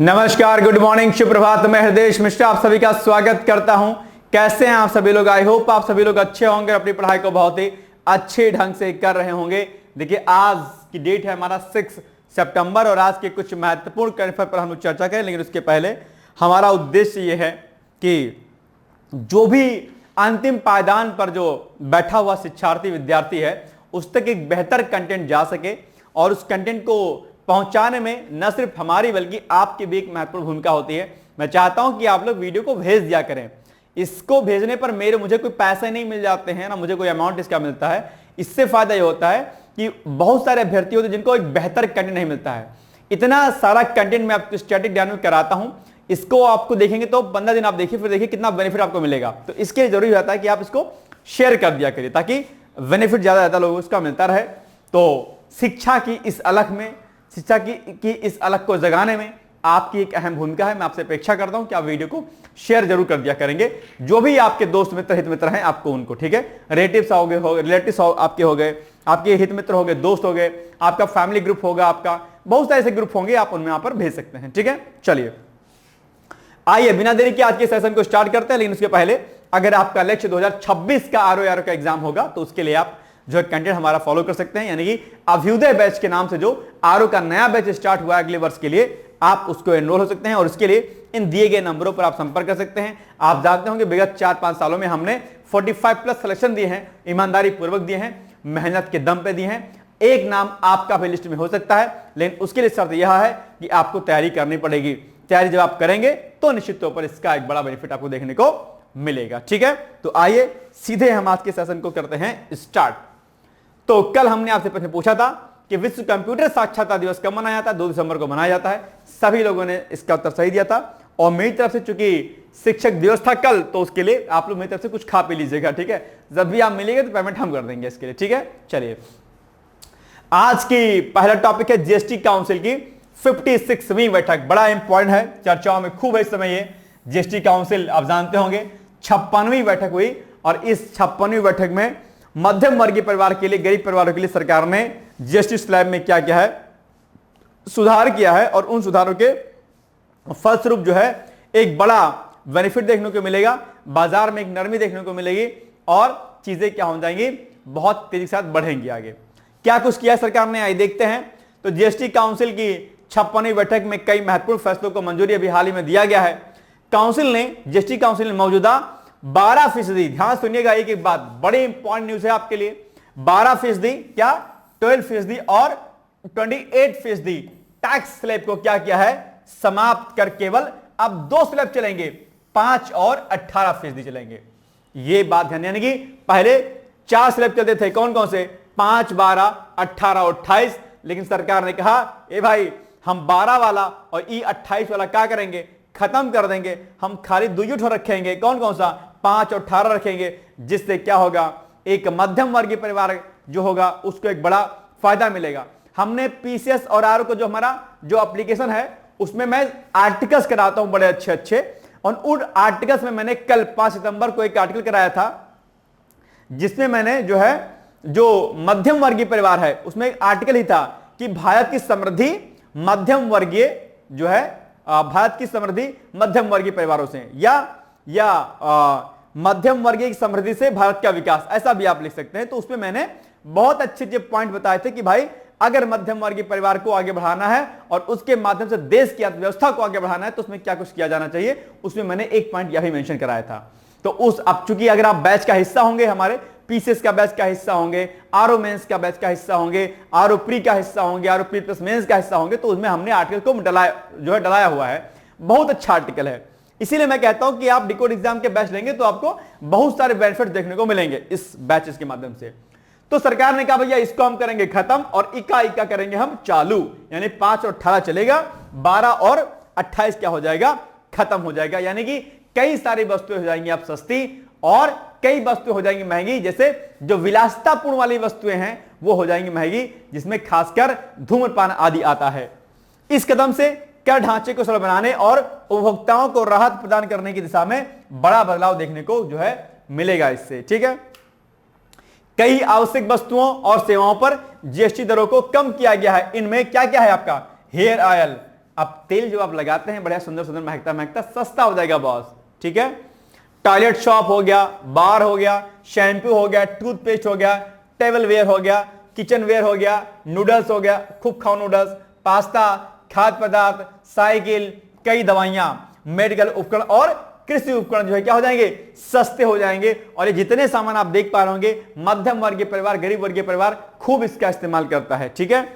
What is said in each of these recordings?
नमस्कार, good morning, शुभ प्रभात। मैं हृदय मिश्रा आप सभी का स्वागत करता हूं। कैसे हैं आप सभी लोग? आई होप आप सभी लोग अच्छे होंगे, अपनी पढ़ाई को बहुत ही अच्छे ढंग से कर रहे होंगे। देखिए, आज की डेट है हमारा 6 सितंबर और आज के कुछ महत्वपूर्ण करंट अफेयर पर हम लोग चर्चा करें। लेकिन उसके पहले हमारा उद्देश्य यह है कि जो भी अंतिम पायदान पर जो बैठा हुआ शिक्षार्थी विद्यार्थी है उस तक एक बेहतर कंटेंट जा सके और उस कंटेंट को पहुंचाने में न सिर्फ हमारी बल्कि आपकी भी एक महत्वपूर्ण भूमिका होती है। मैं चाहता हूं कि आप लोग वीडियो को भेज दिया करें। इसको भेजने पर मुझे कोई पैसे नहीं मिल जाते हैं, ना मुझे कोई अमाउंट इसका मिलता है। इससे फायदा ये होता है कि बहुत सारे अभ्यर्थी होते हैं जिनको एक बेहतर कंटेंट नहीं मिलता है। इतना सारा कंटेंट मैं आपको स्टैटिक डाउनलोड कराता हूं, इसको आपको देखेंगे तो 15 दिन आप देखिए, फिर देखिए कितना बेनिफिट आपको मिलेगा। तो इसके लिए जरूरी होता है कि आप इसको शेयर कर दिया करिए ताकि बेनिफिट ज्यादा लोगों को इसका मिलता रहे। तो शिक्षा की इस अलख को जगाने में आपकी एक अहम भूमिका है। मैं आपसे अपेक्षा करता हूं कि आप वीडियो को शेयर जरूर कर दिया करेंगे। जो भी आपके दोस्त मित्र हित मित्र हैं आपको उनको, ठीक है, रिलेटिव्स आपके हो गए, आपके हित मित्र हो गए, दोस्त हो गए, आपका फैमिली ग्रुप होगा, आपका बहुत सारे ऐसे ग्रुप होंगे, आप उनमें यहाँ पर भेज सकते हैं। ठीक है, चलिए आइए बिना देरी के आज के सेशन को स्टार्ट करते हैं। लेकिन उसके पहले अगर आपका लक्ष्य 2026 का आरओ का एग्जाम होगा तो उसके लिए आप जो कंटेंट हमारा फॉलो कर सकते हैं, यानी कि अभ्युदय बैच के नाम से जो आरओ का नया बैच स्टार्ट हुआ है अगले वर्ष के लिए, आप उसको एनरोल हो सकते हैं और उसके लिए इन दिए गए नंबरों पर आप संपर्क कर सकते हैं। आप जानते होंगे विगत 4-5 सालों में हमने 45+ सिलेक्शन दिए हैं, ईमानदारी पूर्वक दिए हैं, मेहनत के दम पे दिए हैं। एक नाम आपका भी लिस्ट में हो सकता है, लेकिन उसके लिए शर्त यह है कि आपको तैयारी करनी पड़ेगी। तैयारी जब आप करेंगे तो निश्चित तौर पर इसका एक बड़ा बेनिफिट आपको देखने को मिलेगा। ठीक है, तो आइए सीधे हम आज के सेशन को करते हैं स्टार्ट। तो कल हमने आपसे प्रश्न पूछा था कि विश्व कंप्यूटर साक्षरता दिवस कब मनाया जाता है? 2 दिसंबर को मनाया जाता है। सभी लोगों ने इसका उत्तर सही दिया था और मेरी तरफ से चूंकि शिक्षक दिवस था कल, तो उसके लिए आप लोग मेरी तरफ से कुछ खा पी लीजिएगा। ठीक है, जब भी आप मिलेंगे तो पेमेंट हम कर देंगे इसके लिए। ठीक है, चलिए आज की पहला टॉपिक है जीएसटी काउंसिल की 56वीं बैठक। बड़ा इंपॉर्टेंट है, चर्चाओं में खूब है इस समय ये जीएसटी काउंसिल। आप जानते होंगे 56वीं बैठक हुई और इस 56वीं बैठक में मध्यम वर्गीय परिवार के लिए, गरीब परिवारों के लिए सरकार ने जीएसटी स्लैब में क्या क्या है सुधार किया है और उन सुधारों के फलस्वरूप जो है एक बड़ा बेनिफिट देखने को मिलेगा, बाजार में एक नरमी देखने को मिलेगी और चीजें क्या हो जाएंगी, बहुत तेजी के साथ बढ़ेंगी आगे। क्या कुछ किया सरकार ने, आइए देखते हैं। तो जीएसटी काउंसिल की 56वीं बैठक में कई महत्वपूर्ण फैसलों को मंजूरी अभी हाल ही में दिया गया है। जीएसटी काउंसिल ने मौजूदा 12%, ध्यान सुनिएगा एक एक बात, बड़ी इंपॉर्टेंट न्यूज है आपके लिए। 12%, क्या 12% और 28% टैक्स स्लैब को क्या किया है, समाप्त कर केवल अब 2 स्लैब चलेंगे, 5 और 18% चलेंगे। ये बात ध्यान, यानी कि पहले 4 स्लैब चलते थे, कौन कौन से, 5, 12, 18 और 28। लेकिन सरकार ने कहा ए भाई हम 12 वाला और 28 वाला क्या करेंगे, खत्म कर देंगे। हम खाली 2 रखेंगे, कौन कौन सा, 5 और 18 रखेंगे, जिससे क्या होगा, एक मध्यम वर्गीय परिवार जो होगा उसको एक बड़ा फायदा मिलेगा। हमने पीसीएस और आरओ को जो हमारा जो एप्लीकेशन है उसमें मैं आर्टिकल्स कराता हूं बड़े अच्छे अच्छे, और उन आर्टिकल्स में मैंने कल 5 सितंबर को एक आर्टिकल कराया था जिसमें मैंने जो है जो मध्यम वर्गीय परिवार है उसमें एक आर्टिकल ही था कि भारत की समृद्धि मध्यम वर्गीय जो है, भारत की समृद्धि मध्यम वर्गीय परिवारों से या मध्यम वर्गीय की समृद्धि से भारत का विकास, ऐसा भी आप लिख सकते हैं। तो उसमें मैंने बहुत अच्छे अच्छे पॉइंट बताए थे कि भाई अगर मध्यम वर्गीय परिवार को आगे बढ़ाना है और उसके माध्यम से देश की अर्थव्यवस्था को आगे बढ़ाना है तो उसमें क्या कुछ किया जाना चाहिए, उसमें मैंने एक पॉइंट यह भी मेंशन कराया था। तो अब चूंकि अगर आप बैच का हिस्सा होंगे, हमारे पीसीएस का बैच का हिस्सा होंगे, आरओ मेंस का बैच का हिस्सा होंगे, आरओ प्री का हिस्सा होंगे, आरओ प्री प्लस मेंस का हिस्सा होंगे, तो उसमें हमने आर्टिकल को डलाया हुआ है। बहुत अच्छा आर्टिकल है, इसीलिए मैं कहता हूं कि आप डिकोड एग्जाम के बैच लेंगे तो आपको बहुत सारे बेनिफिट देखने को मिलेंगे इस बैचेस के माध्यम से। तो सरकार ने कहा भैया इसको हम करेंगे खत्म और इका करेंगे हम चालू, यानी 5 और 18 चलेगा, 12 और 28 क्या हो जाएगा, खत्म हो जाएगा। यानी कि कई सारी वस्तुएं हो जाएंगी आप सस्ती और कई वस्तुएं हो जाएंगी महंगी। जैसे जो विलासितापूर्ण वाली वस्तुएं हैं वो हो जाएंगी महंगी, जिसमें खासकर धूम्रपान आदि आता है। इस कदम से कर ढांचे को सरल बनाने और उपभोक्ताओं को राहत प्रदान करने की दिशा में बड़ा बदलाव देखने को जो है मिलेगा इससे। ठीक है, कई आवश्यक वस्तुओं और सेवाओं पर जीएसटी दरों को कम किया गया है। इनमें क्या क्या है आपका, हेयर ऑयल, अब तेल जो आप लगाते हैं बढ़िया सुंदर सुंदर महकता महकता सस्ता हो जाएगा बॉस, ठीक है। टॉयलेट शॉप हो गया, बार हो गया, शैम्पू हो गया, टूथपेस्ट हो गया, टेबल वेयर हो गया, किचन वेयर हो गया, नूडल्स हो गया, खूब खाओ नूडल्स, पास्ता, खाद्य पदार्थ, साइकिल, कई दवाइयां, मेडिकल उपकरण और कृषि उपकरण जो है क्या हो जाएंगे, सस्ते हो जाएंगे। और ये जितने सामान आप देख पा रहे होंगे मध्यम वर्गीय परिवार, गरीब वर्गीय परिवार खूब इसका इस्तेमाल करता है, ठीक है।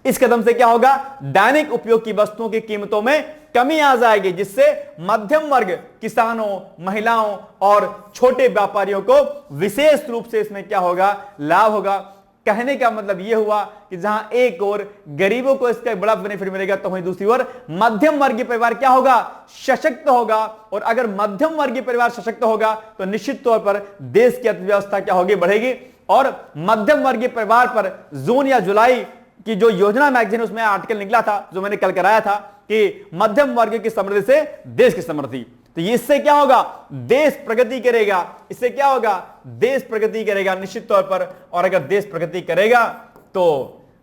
इस कदम से क्या होगा, दैनिक उपयोग की वस्तुओं की कीमतों में कमी आ जाएगी, जिससे मध्यम वर्ग, किसानों, महिलाओं और छोटे व्यापारियों को विशेष रूप से इसमें क्या होगा, लाभ होगा। कहने का मतलब यह हुआ कि जहां एक ओर गरीबों को इसका बड़ा बेनिफिट मिलेगा, तो वहीं दूसरी ओर मध्यम वर्गीय परिवार क्या होगा, सशक्त होगा। और अगर मध्यम वर्गीय परिवार सशक्त होगा तो निश्चित तौर पर देश की अर्थव्यवस्था क्या होगी, बढ़ेगी। और मध्यम वर्गीय परिवार पर जून या जुलाई की जो योजना मैगजीन, उसमें आर्टिकल निकला था जो मैंने कल कराया था कि मध्यम वर्ग की समृद्धि से देश की समृद्धि। तो इससे क्या होगा, देश प्रगति करेगा। इससे क्या होगा, देश प्रगति करेगा निश्चित तौर पर। और अगर देश प्रगति करेगा तो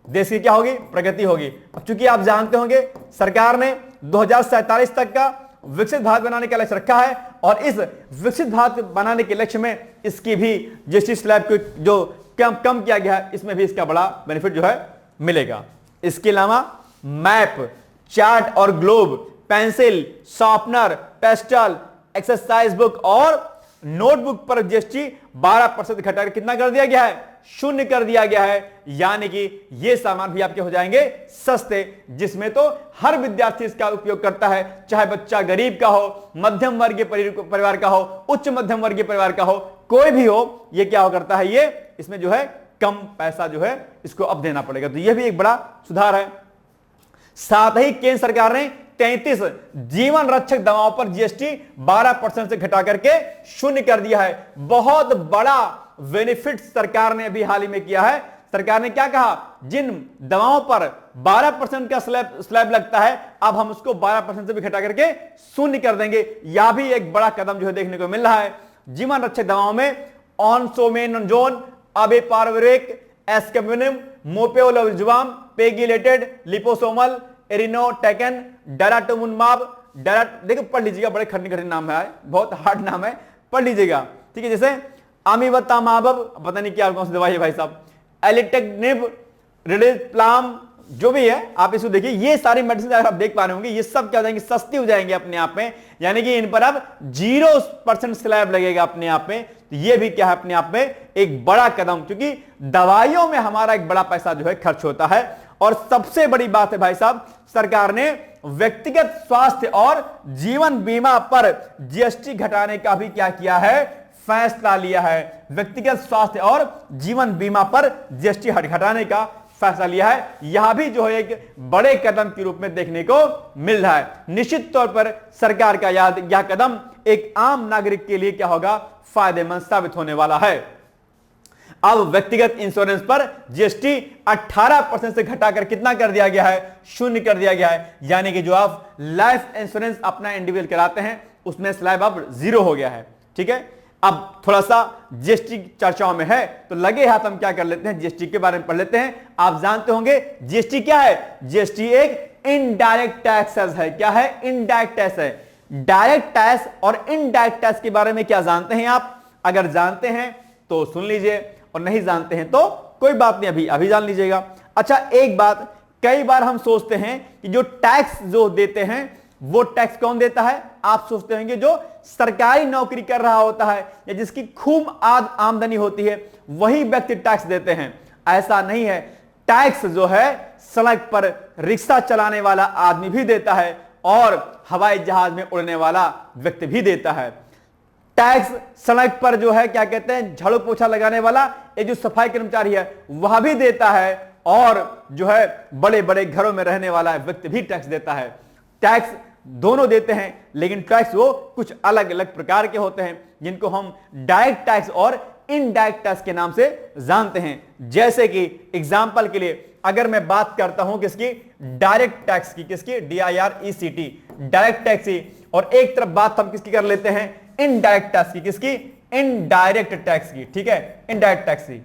देश की क्या होगी, प्रगति होगी। अब चूंकि आप जानते होंगे सरकार ने 2047 तक का विकसित भारत बनाने का लक्ष्य रखा है, और इस विकसित भारत बनाने के लक्ष्य में इसकी भी जीएसटी स्लैब को जो कम किया गया है, इसमें भी इसका बड़ा बेनिफिट जो है मिलेगा। इसके अलावा मैप, चार्ट और globe, pencil, sharpener, pastel, exercise book और नोटबुक पर जीएसटी 12% घटाकर कितना कर दिया गया है, 0 कर दिया गया है। यानी कि ये सामान भी आपके हो जाएंगे सस्ते, जिसमें तो हर विद्यार्थी इसका उपयोग करता है, चाहे बच्चा गरीब का हो, मध्यम वर्गीय परिवार का हो, उच्च मध्यम वर्गीय परिवार का हो, कोई भी हो, ये क्या हो करता है, ये इसमें जो है कम पैसा जो है इसको अब देना पड़ेगा। तो यह भी एक बड़ा सुधार है। साथ ही केंद्र सरकार ने 33 जीवन रक्षक दवाओं पर जीएसटी 12% से घटा करके 0 कर दिया है। बहुत बड़ा बेनिफिट सरकार ने अभी हाल ही में किया है। सरकार ने क्या कहा, जिन दवाओं पर 12% का स्लैब लगता है, अब हम उसको 12% से भी घटा करके 0 कर देंगे। यह भी एक बड़ा कदम जो है देखने को मिल रहा है। जीवन रक्षक दवाओं में ऑनसोमेनजोन, अबेपारवेरिक, एस्केमिनिम, मोपेओलाजुवाम, पेगिलेटेड, लिपोसोमल, एरिनोटेकन, डाराटुमुमाब, देखो पढ़ लीजिएगा, बड़े कठिन नाम है, बहुत हार्ड नाम है, पढ़ लीजिएगा, ठीक है। जैसे अमीवतामाब, पता नहीं क्या कौन सी दवाई है भाई साहब, एलिटेक्निब, रिलिप्लाम, जो भी है आप इसको देखिए। ये सारी मेडिसिन अगर आप देख पा रहे होंगे, ये सब क्या हो जाएंगे, सस्ती हो जाएंगे अपने आप में। यानी कि इन पर अब 0% स्लैब लगेगा अपने आप में। तो ये भी क्या है, अपने आप में एक बड़ा कदम, क्योंकि दवाइयों में हमारा एक बड़ा पैसा जो है खर्च होता है। और सबसे बड़ी बात है भाई साहब, सरकार ने व्यक्तिगत स्वास्थ्य और जीवन बीमा पर जीएसटी घटाने का भी क्या किया है, फैसला लिया है। व्यक्तिगत स्वास्थ्य और जीवन बीमा पर जीएसटी घटाने का फैसला लिया है। यह भी जो है एक बड़े कदम के रूप में देखने को मिल रहा है। निश्चित तौर पर सरकार का यह कदम एक आम नागरिक के लिए क्या होगा, फायदेमंद साबित होने वाला है। अब व्यक्तिगत इंश्योरेंस पर जीएसटी 18% से घटाकर कितना कर दिया गया है, 0 कर दिया गया है। यानी कि जो आप लाइफ इंश्योरेंस अपना इंडिविजुअल कराते हैं, उसमें स्लैब अब 0 हो गया है, ठीक है। अब थोड़ा सा जीएसटी चर्चाओं में है, तो लगे हाथ हम क्या कर लेते हैं, जीएसटी के बारे में पढ़ लेते हैं। आप जानते होंगे जीएसटी क्या है, जीएसटी एक इनडायरेक्ट टैक्स है। क्या है, इनडायरेक्ट टैक्स है। डायरेक्ट टैक्स और इनडायरेक्ट टैक्स के बारे में क्या जानते हैं आप? अगर जानते हैं तो सुन लीजिए, और नहीं जानते हैं तो कोई बात नहीं, अभी जान लीजिएगा। अच्छा, एक बात, कई बार हम सोचते हैं कि जो टैक्स जो देते हैं वो टैक्स कौन देता है? आप सोचते होंगे जो सरकारी नौकरी कर रहा होता है या जिसकी खूब आमदनी होती है वही व्यक्ति टैक्स देते हैं। ऐसा नहीं है। टैक्स जो है सड़क पर रिक्शा चलाने वाला आदमी भी देता है और हवाई जहाज में उड़ने वाला व्यक्ति भी देता है। टैक्स सड़क पर जो है क्या कहते हैं, झाड़ू पोछा लगाने वाला, ये जो सफाई कर्मचारी है वह भी देता है, और जो है बड़े बड़े घरों में रहने वाला व्यक्ति भी टैक्स देता है। टैक्स दोनों देते हैं, लेकिन टैक्स वो कुछ अलग अलग प्रकार के होते हैं जिनको हम डायरेक्ट टैक्स और इनडायरेक्ट टैक्स के नाम से जानते हैं। जैसे कि एग्जांपल के लिए अगर मैं बात करता हूं किसकी, डायरेक्ट टैक्स की, किसकी, DIRECT, डायरेक्ट टैक्स की, और एक तरफ बात हम किसकी कर लेते हैं, इनडायरेक्ट टैक्स की, किसकी, इनडायरेक्ट टैक्स की, ठीक है, इनडायरेक्ट टैक्स की,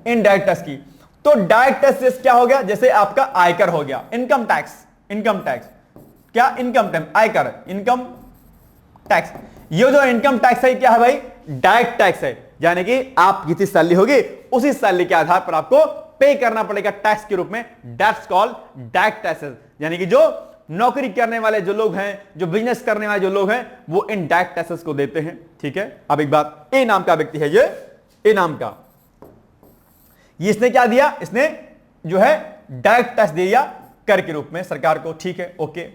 इनडायरेक्ट टैक्स की। तो डायरेक्ट टैक्स क्या हो गया, जैसे आपका आयकर हो गया, इनकम टैक्स, इनकम टैक्स, क्या इनकम टैक्स, आयकर, इनकम टैक्स। ये जो इनकम टैक्स है क्या है भाई, डायरेक्ट टैक्स है, यानी कि आप जितनी सैलरी होगी उसी सैलरी के आधार पर आपको पे करना पड़ेगा टैक्स के रूप में, दैट्स कॉल्ड डायरेक्ट टैक्सेस। यानी कि जो नौकरी करने वाले जो लोग हैं, जो बिजनेस करने वाले जो लोग हैं, वो इन डायरेक्ट टैक्सेस को देते हैं, ठीक है। अब एक बात, ए नाम का व्यक्ति है, ये ए नाम का, ये इसने क्या दिया, इसने जो है डायरेक्ट टैक्स दिया कर के रूप में सरकार को, ठीक है, ओके।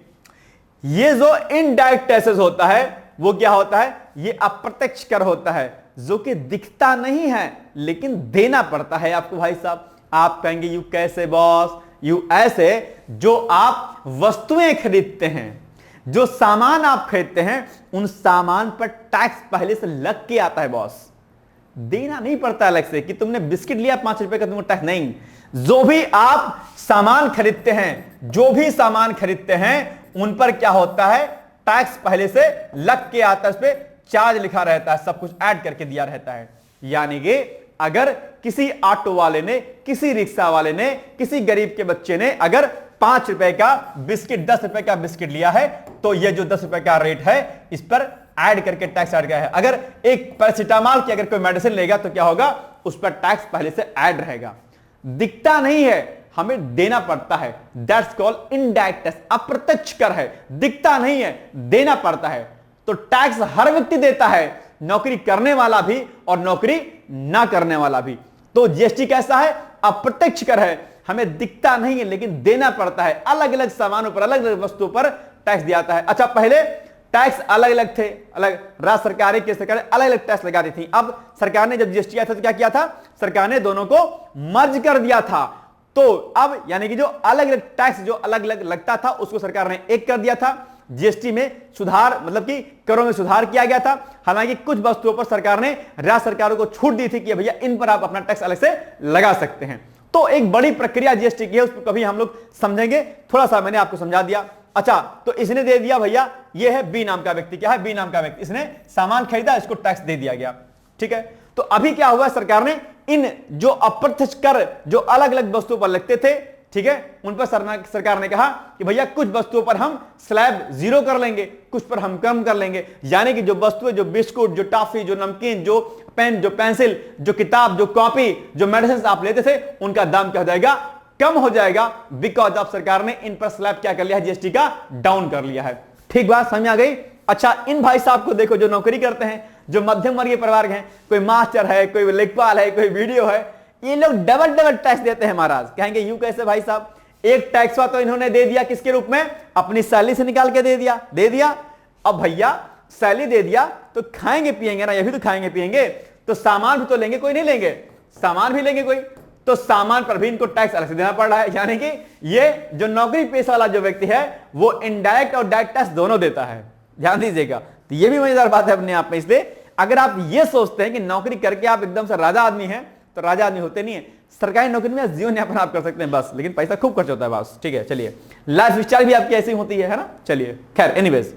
ये जो इनडायरेक्ट टैक्सेस होता है वो क्या होता है, ये अप्रत्यक्ष कर होता है, जो कि दिखता नहीं है लेकिन देना पड़ता है आपको भाई साहब। आप कहेंगे यू कैसे बॉस, यू ऐसे, जो आप वस्तुएं खरीदते हैं, जो सामान आप खरीदते हैं, उन सामान पर टैक्स पहले से लग के आता है बॉस, देना नहीं पड़ता अलग से कि तुमने बिस्किट लिया 5 रुपए का तुमको टैक्स नहीं। जो भी आप सामान खरीदते हैं, जो भी सामान खरीदते हैं, उन पर क्या होता है, टैक्स पहले से लग के आता है, उस पर चार्ज लिखा रहता है, सब कुछ ऐड करके दिया रहता है। यानी कि अगर किसी ऑटो वाले ने, किसी रिक्शा वाले ने, किसी गरीब के बच्चे ने अगर 5 रुपए का बिस्किट 10 रुपए का बिस्किट लिया है, तो ये जो 10 रुपए का रेट है, इस पर ऐड करके टैक्स ऐड गया है। अगर एक पैरासिटामोल की अगर कोई मेडिसिन लेगा तो क्या होगा, उस पर टैक्स पहले से ऐड रहेगा। दिखता नहीं है, हमें देना पड़ता है, दैट्स कॉल्ड इनडायरेक्ट टैक्स, अप्रत्यक्ष कर है, दिखता नहीं है, देना पड़ता है। तो टैक्स हर व्यक्ति देता है, नौकरी करने वाला भी और नौकरी ना करने वाला भी। तो जीएसटी कैसा है, अप्रत्यक्ष कर है, हमें दिखता नहीं है लेकिन देना पड़ता है। अलग अलग सामानों पर, अलग अलग वस्तुओं पर टैक्स दिया जाता है। अच्छा, पहले टैक्स अलग अलग थे, अलग राज्य सरकारें, केंद्र सरकारें अलग अलग टैक्स लगाती थी। अब सरकार ने जब जीएसटी आया था तो क्या किया था, सरकार ने दोनों को मर्ज कर दिया था। तो अब यानी कि जो अलग अलग टैक्स जो अलग अलग लगता था उसको सरकार ने एक कर दिया था। जीएसटी में सुधार, मतलब कि करों में सुधार किया गया था। हालांकि कुछ वस्तुओं पर सरकार ने राज्य सरकारों को छूट दी थी कि भैया इन पर आप अपना टैक्स अलग से लगा सकते हैं। तो एक बड़ी प्रक्रिया जीएसटी की है, उसको कभी हम लोग समझेंगे, थोड़ा सा मैंने आपको समझा दिया। अच्छा, तो इसने दे दिया भैया, ये है बी नाम का व्यक्ति, क्या है, बी नाम का व्यक्ति, इसने सामान खरीदा, इसको टैक्स दे दिया गया, ठीक है। तो अभी क्या हुआ, सरकार ने इन जो अप्रत्यक्ष कर जो अलग अलग वस्तुओं पर लगते थे, ठीक है, उन पर सरकार ने कहा कि भैया कुछ वस्तुओं पर हम स्लैब 0 कर लेंगे, कुछ पर हम कम कर लेंगे। यानी कि जो वस्तुएं, जो बिस्कुट, जो टॉफी, जो नमकीन, जो पेन, जो पेंसिल, जो किताब, जो कॉपी, जो मेडिसिन आप लेते थे, उनका दाम क्या हो जाएगा, कम हो जाएगा, बिकॉज ऑफ सरकार ने इन पर स्लैब क्या कर लिया है, जीएसटी का डाउन कर लिया है। ठीक बात समझ आ गई। अच्छा, इन भाई साहब को देखो जो नौकरी करते हैं, जो मध्यम वर्गीय परिवार के हैं, कोई मास्टर है, कोई लेखपाल है, कोई वीडियो है, ये लोग डबल डबल टैक्स देते हैं महाराज। कहेंगे यूं कैसे भाई साहब, एक टैक्स तो इन्होंने दे दिया किसके रूप में, अपनी सैलरी से निकाल के दे दिया। अब भैया सैलरी दे दिया तो खाएंगे पिएंगे ना, ये भी तो खाएंगे पिएंगे, तो सामान भी तो लेंगे, कोई नहीं लेंगे, सामान भी लेंगे कोई, तो सामान पर भी इनको टैक्स अलग से देना पड़ रहा है। यानी कि ये जो नौकरी पेशा वाला जो व्यक्ति है वो इनडायरेक्ट और डायरेक्ट टैक्स दोनों देता है, ध्यान दीजिएगा। तो ये भी मजेदार बात है अपने आप में। इसलिए अगर आप ये सोचते हैं कि नौकरी करके आप एकदम से राजा आदमी हैं, तो राजा आदमी होते नहीं है। सरकारी नौकरी में जीवन यापन आप कर सकते हैं बस, लेकिन पैसा खूब खर्च होता है बस, ठीक है। चलिए, लाइफ स्टाइल भी आपकी ऐसी होती है ना। चलिए, खैर एनीवेज,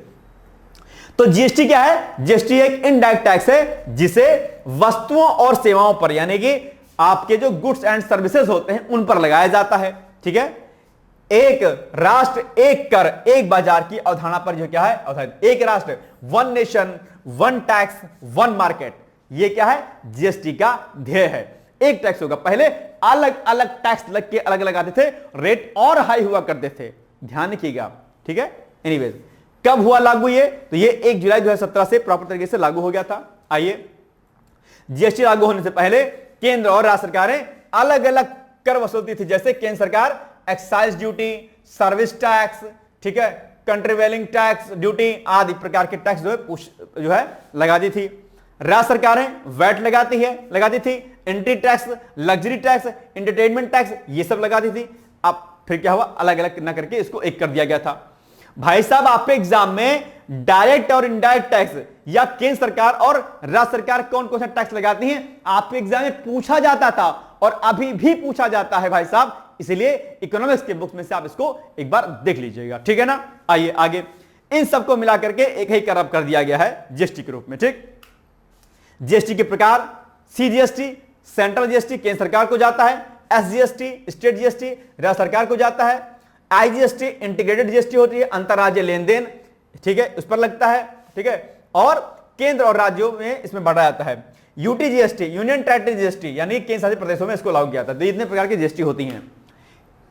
तो जीएसटी क्या है, जीएसटी एक इनडायरेक्ट टैक्स है जिसे वस्तुओं और सेवाओं पर, यानी कि आपके जो गुड्स एंड सर्विसेज होते हैं उन पर लगाया जाता है, ठीक है। एक राष्ट्र एक कर एक बाजार की अवधारणा पर जो क्या है, एक राष्ट्र one nation one tax one market, ये क्या है, जीएसटी का ध्येय है। एक टैक्स होगा, पहले अलग अलग टैक्स लग के अलग अलग आते थे, रेट और हाई हुआ करते थे, ध्यान रखिएगा, ठीक है। एनीवेज, कब हुआ लागू ये, तो ये 1 जुलाई 2017 से प्रॉपर तरीके से लागू हो गया था। आइए, जीएसटी लागू होने से पहले केंद्र और राज्य सरकारें अलग अलग कर वसूलती थी। जैसे केंद्र सरकार एक्साइज ड्यूटी, सर्विस टैक्स, ठीक है, कंट्रीवेलिंग टैक्स, ड्यूटी आदि प्रकार के टैक्स जो है लगाती थी। राज्य सरकारें वैट लगाती थी, entry tax, luxury tax, entertainment tax, ये सब लगाती थी। अब फिर क्या हुआ, अलग अलग ना करके इसको एक कर दिया गया था। भाई साहब, आपके एग्जाम में डायरेक्ट और इनडायरेक्ट टैक्स या केंद्र सरकार और राज्य सरकार कौन कौन सा टैक्स लगाती हैं, आपके एग्जाम में पूछा जाता था और अभी भी पूछा जाता है भाई साहब। इसलिए इकोनॉमिक्स के बुक्स में से आप इसको एक बार देख लीजिएगा, ठीक है ना। आइए आगे, इन सबको मिला करके एक ही कर कर दिया गया है जीएसटी के रूप में, ठीक। जीएसटी के प्रकार, सीजीएसटी सेंट्रल जीएसटी केंद्र सरकार को जाता है, एसजीएसटी स्टेट जीएसटी राज्य सरकार को जाता है, आईजीएसटी इंटीग्रेटेड जीएसटी होती है, अंतरराज्य लेन देन, ठीक है, उस पर लगता है, ठीक है, और केंद्र और राज्यों में इसमें बढ़ा जाता है। UT GST, union territory GST, यानी केंद्र शासित प्रदेशों में इसको लागू किया था। तो इतने प्रकार की जीएसटी होती हैं।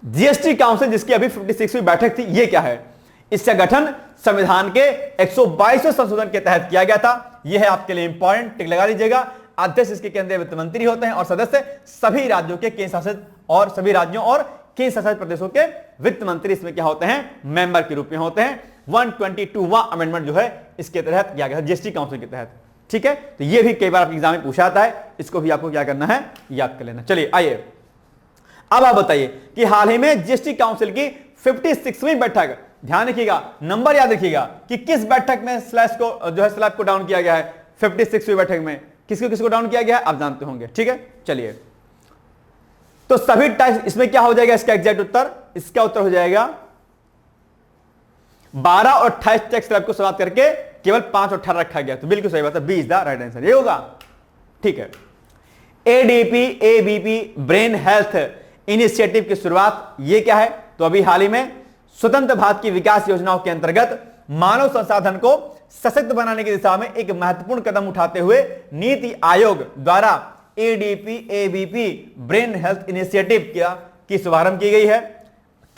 जीएसटी काउंसिल जिसकी अभी 56वीं बैठक थी, ये क्या है? इसका गठन संविधान के 122वें संशोधन के तहत किया गया था। यह है आपके लिए इंपॉर्टेंट, टिक लगा लीजिएगा। अध्यक्ष इसके केंद्रीय वित्त मंत्री होते हैं और सदस्य सभी राज्यों के केंद्र शासित और सभी राज्यों और केंद्र शासित प्रदेशों के वित्त मंत्री इसमें क्या होते हैं? मेंबर के रूप में होते हैं। 122वां अमेंडमेंट जो है इसके तहत किया गया जीएसटी काउंसिल के तहत, ठीक है। तो ये भी कई बार आपके एग्जाम में पूछा जाता है, इसको भी आपको क्या करना है? याद कर लेना। चलिए आइए अब आप बताइए कि हाल ही में जीएसटी काउंसिल की 56वीं बैठक, ध्यान रखिएगा, नंबर याद रखिएगा कि किस बैठक में स्लैश को जो है स्लैब को डाउन किया गया है। 56वीं बैठक में किसको किसको डाउन किया गया है आप जानते होंगे, ठीक है। चलिए, तो सभी टैक्स, इसमें क्या हो जाएगा इसका एग्जैक्ट उत्तर? इसका उत्तर हो जाएगा 12 और 28 टैक्स स्लैब को समाप्त करके केवल 5 और 18 रखा गया। तो बिल्कुल सही बात है, B is the right answer, ये होगा, ठीक है। ADP ABP brain health initiative की शुरुआत, ये क्या है? तो अभी हाल ही में स्वतंत्र भारत की विकास योजनाओं के अंतर्गत मानव संसाधन को सशक्त बनाने की दिशा में एक महत्वपूर्ण कदम उठाते हुए नीति आयोग द्वारा ADP ABP brain health initiative की शुभारंभ की गई है।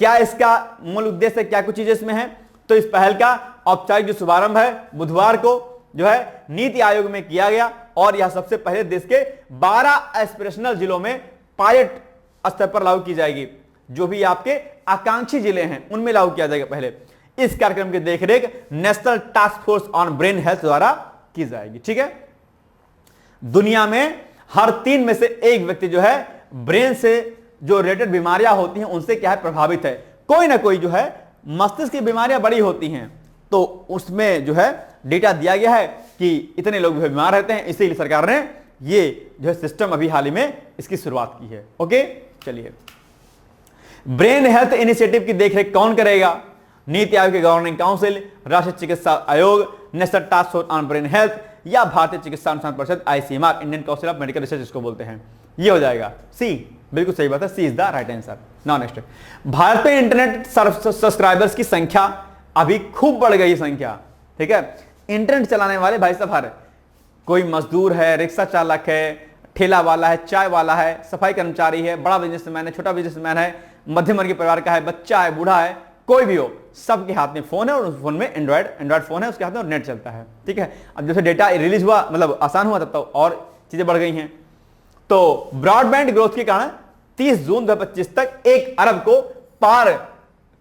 क्या इसका मूल उद्देश्य, क्या कुछ चीजें इसमें है? तो इस पहल का औपचारिक जो शुभारंभ है बुधवार को जो है नीति आयोग में किया गया और यह सबसे पहले देश के 12 एस्पिरेशनल जिलों में पायलट स्तर पर लागू की जाएगी। जो भी आपके आकांक्षी जिले हैं उनमें लागू किया जाएगा पहले। इस कार्यक्रम की देखरेख national task force on brain health द्वारा की जाएगी, ठीक है। दुनिया में हर 3 में से 1 व्यक्ति जो है ब्रेन से जो रिलेटेड बीमारियां होती हैं उनसे क्या है? प्रभावित है। कोई ना कोई जो है मस्तिष्क की बीमारियां बड़ी होती हैं, तो उसमें जो है डेटा दिया गया है कि इतने लोग बीमार रहते हैं, इसीलिए सरकार ने ये जो है सिस्टम अभी हाल ही में इसकी शुरुआत की है। ओके, चलिए, ब्रेन हेल्थ इनिशिएटिव की देखरेख कौन करेगा? नीति आयोग के गवर्निंग काउंसिल, राष्ट्रीय चिकित्सा आयोग, national task force on brain health या भारतीय चिकित्सा अनुसंधान परिषद ICMR, Indian council of medical research इसको बोलते हैं। ये हो जाएगा सी, बिल्कुल सही बात है, C is the right answer. Now next, Bharat में इंटरनेट सब्सक्राइबर्स की संख्या अभी खूब बढ़ गई संख्या, ठीक है। इंटरनेट चलाने वाले भाई साहब हर कोई मजदूर है, रिक्शा चालक है, ठेला वाला है, चाय वाला है, सफाई कर्मचारी है, बड़ा बिजनेसमैन है, छोटा बिजनेसमैन है, मध्यम वर्गीय परिवार का है, बच्चा है, बूढ़ा है, कोई भी हो, सबके हाथ में फोन है और उस फोन में एंड्रॉइड फोन है, उसके हाथ में और नेट चलता है, ठीक है। अब जैसे डेटा रिलीज हुआ, मतलब आसान हुआ, तब तो और चीजें बढ़ गई हैं। तो ब्रॉडबैंड ग्रोथ के कारण 30 जून 2025 तक 1 अरब को पार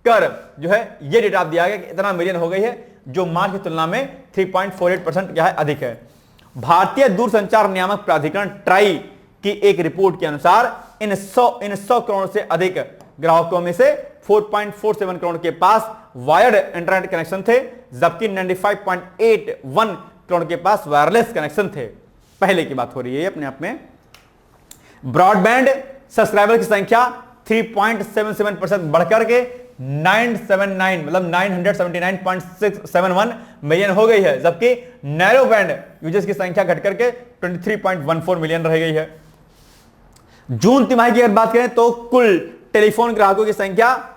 कर जो है ये डेटा दिया गया कि इतना मिलियन हो गई है, जो मार्च की तुलना में 3.48% क्या है अधिक है। भारतीय दूरसंचार नियामक प्राधिकरण ट्राई की एक रिपोर्ट के अनुसार इन 100 करोड़ से अधिक ग्राहकों में से 4.47 करोड़ के पास वायर्ड इंटरनेट कनेक्शन थे, जबकि 95.81 करोड़ के पास वायरलेस कनेक्शन थे। पहले की बात हो रही है अपने आप में। ब्रॉडबैंड सब्सक्राइबर की संख्या 3.77% बढ़कर के 979 मतलब 979.671 मिलियन हो गई है, जबकि नैरो बैंड यूजर्स की संख्या घटकर के 23.14 मिलियन रह गई है। जून तिमाही की अगर बात करें तो कुल टेलीफोन ग्राहकों की संख्या